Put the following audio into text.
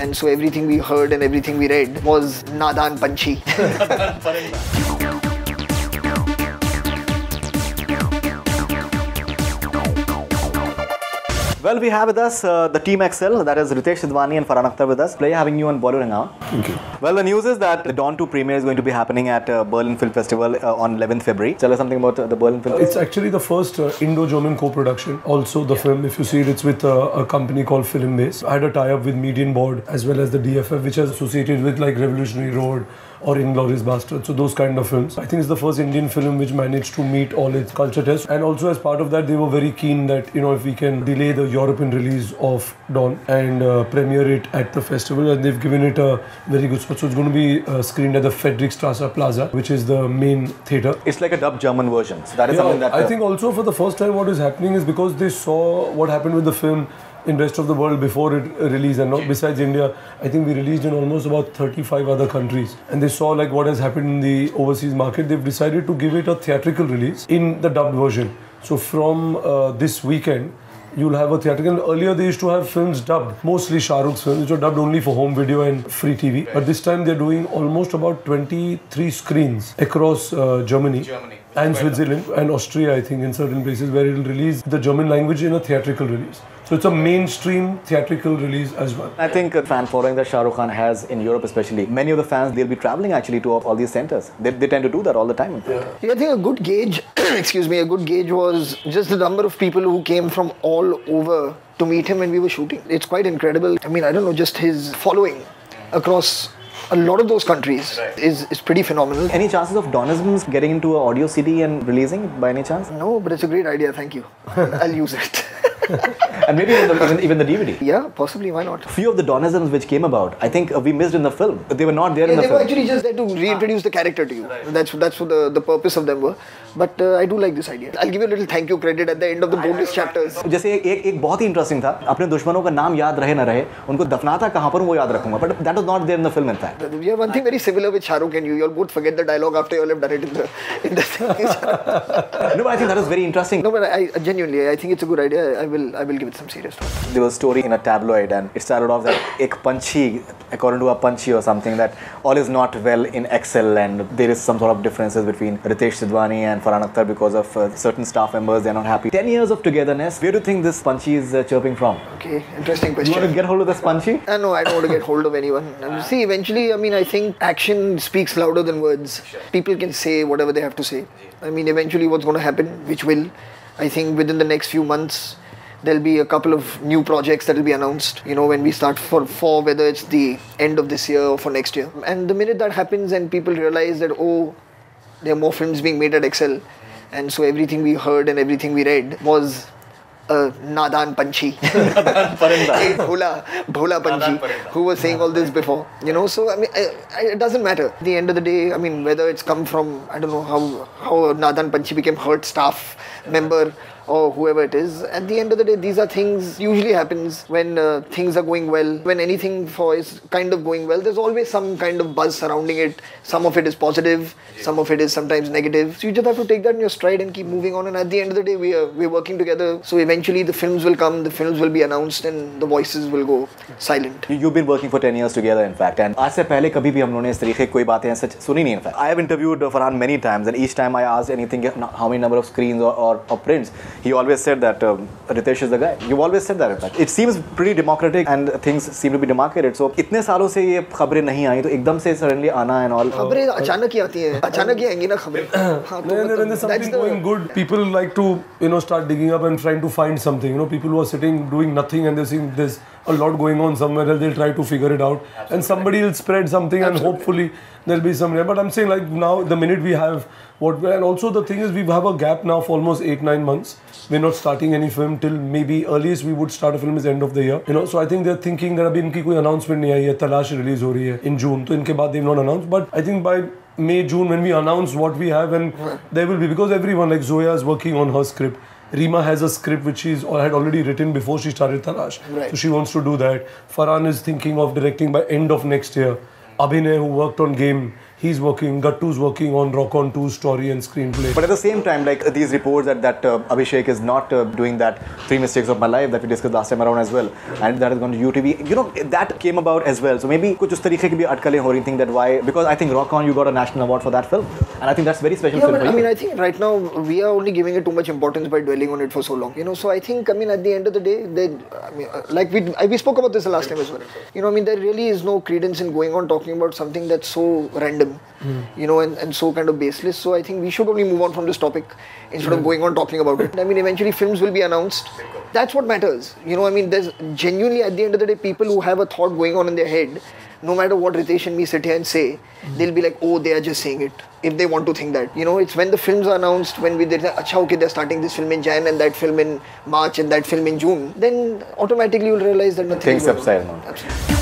and so everything we heard and everything we read was Nadan Panchi. Well, we have with us the Team XL, that is Ritesh Sidhwani and Farhan Akhtar with us. Pleasure having you on Bollywood Hungama. Thank you. Well, the news is that the Dawn 2 premiere is going to be happening at Berlin Film Festival on 11th February. Tell us something about the Berlin Film Festival. It's actually the first Indo-German co-production. Also, the film, if you see it, it's with a company called Film Base. I had a tie-up with Median Board as well as the DFF, which is associated with like Revolutionary Road or Inglourious Basterds, so those kind of films. I think it's the first Indian film which managed to meet all its culture tests, and also as part of that they were very keen that, you know, if we can delay the European release of Dawn and premiere it at the festival, and they've given it a very good spot. So it's going to be screened at the Friedrichstraße Plaza, which is the main theatre. It's like a dubbed German version, so that is something that... I think also for the first time what is happening is because they saw what happened with the film in rest of the world before it released, and not besides India, I think we released in almost about 35 other countries, and they saw like what has happened in the overseas market. They've decided to give it a theatrical release in the dubbed version. So from this weekend you'll have a theatrical. Earlier they used to have films dubbed, mostly Shah Rukh's films, which were dubbed only for home video and free TV. But this time they're doing almost about 23 screens across Germany and Switzerland and Austria, I think, in certain places where it will release the German language in a theatrical release. So it's a mainstream theatrical release as well. I think a fan following that Shah Rukh Khan has in Europe especially, many of the fans, they'll be travelling actually to all these centres. They tend to do that all the time. Yeah, I think a good gauge, excuse me, a good gauge was just the number of people who came from all over to meet him when we were shooting. It's quite incredible. I mean, I don't know, just his following across a lot of those countries is pretty phenomenal. Any chances of Donisms getting into an audio CD and releasing it by any chance? No, but it's a great idea, thank you. I'll use it. And maybe even the DVD. Yeah, possibly, why not? Few of the Donisms which came about, I think we missed in the film. They were not there in the film. They were actually just there to reintroduce the character to you. That's what the purpose of them were. But I do like this idea. I'll give you a little thank you credit at the end of the bonus chapters. जैसे एक बहुत ही interesting था, अपने दुश्मनों का नाम याद रहे ना रहे, उनको दफनाता कहाँ पर वो याद रखूंगा. But that was not there in the film in fact. We have one thing very similar with Shah Rukh and you. You'll both forget the dialogue after you all have done it in the thing. No, but I think that was very interesting. No, but I genuinely, I think it's a good idea. I will give it some serious thought. There was a story in a tabloid and it started off that ek panchi, according to a panchi or something, that all is not well in Excel and there is some sort of differences between Ritesh Sidhwani and Farhan Akhtar because of certain staff members, they're not happy. 10 years of togetherness, where do you think this panchi is chirping from? Okay, interesting question. You want to get hold of this panchi? No, I don't want to get hold of anyone. See, eventually, I mean, I think action speaks louder than words. People can say whatever they have to say. I mean, eventually what's going to happen, which will, I think within the next few months, there'll be a couple of new projects that will be announced, you know, when we start for whether it's the end of this year or for next year. And the minute that happens and people realize that, oh, there are more films being made at Excel, and so everything we heard and everything we read was Nadan Panchi. Bhola Panchi, who was saying all this before, you know. So I mean, it doesn't matter. At the end of the day, I mean, whether it's come from, I don't know how Nadan Panchi became Hurt staff member or whoever it is. At the end of the day, these are things usually happens when things are going well. When anything is kind of going well, there's always some kind of buzz surrounding it. Some of it is positive, some of it is sometimes negative. So you just have to take that in your stride and keep moving on. And at the end of the day, we're working together. So eventually the films will come, the films will be announced, and the voices will go silent. You've been working for 10 years together, in fact. And आज से पहले कभी भी हम लोगों ने इस तरीके की कोई बातें ऐसे सुनी नहीं, in fact. I have interviewed Farhan many times, and each time I asked anything, how many number of screens or prints, he always said that Ritesh is the guy. You've always said that, in fact. It seems pretty democratic and things seem to be demarcated. So इतने सालों से ये खबरें नहीं आई, तो एकदम से suddenly आना and all. खबरें अचानक ही आती हैं, अचानक ही आएंगी ना खबरें. When there's something going good, people like to, you know, start digging up and trying to find something. You know, people who are sitting doing nothing and they're seeing there's a lot going on somewhere else, they'll try to figure it out. Absolutely. And somebody will spread something and hopefully there'll be some. But I'm saying, like, now the minute we have and also the thing is we have a gap now for almost 8-9 months. We're not starting any film till maybe earliest we would start a film is end of the year. You know, so I think they're thinking that abhi inki koi announcement nahi aayi hai, Talash release ho rahi hai in June. So inke baad they've not announced. But I think by May, June, when we announce what we have, and there will be, because everyone, like Zoya is working on her script. Rima has a script which she had already written before she started Talash. Right. So she wants to do that. Farhan is thinking of directing by end of next year. Abhinay, who worked on Game, he's working, Gattu's working on Rock On 2's story and screenplay. But at the same time, like these reports that Abhishek is not doing that 3 mistakes of my life that we discussed last time around as well, and that has gone to UTV. You know, that came about as well. So maybe कुछ उस तरीके की भी अटकलें हो रही थी that why, because I think Rock On, you got a national award for that film, and I think that's very special film for you. I mean, I think right now we are only giving it too much importance by dwelling on it for so long. You know, so I think, I mean, at the end of the day, like we spoke about this the last time as well. You know, I mean, there really is no credence in going on talking about something that's so random, you know, and so kind of baseless. So I think we should only move on from this topic instead of going on talking about it. I mean, eventually films will be announced. That's what matters. You know, I mean, there's genuinely at the end of the day people who have a thought going on in their head. No matter what Ritesh and me sit here and say, they'll be like, oh, they are just saying it. If they want to think that. You know, it's when the films are announced, when they say, acha, okay, they're starting this film in Jan and that film in March and that film in June, then automatically you'll realize that nothing Things subside now. Absolutely.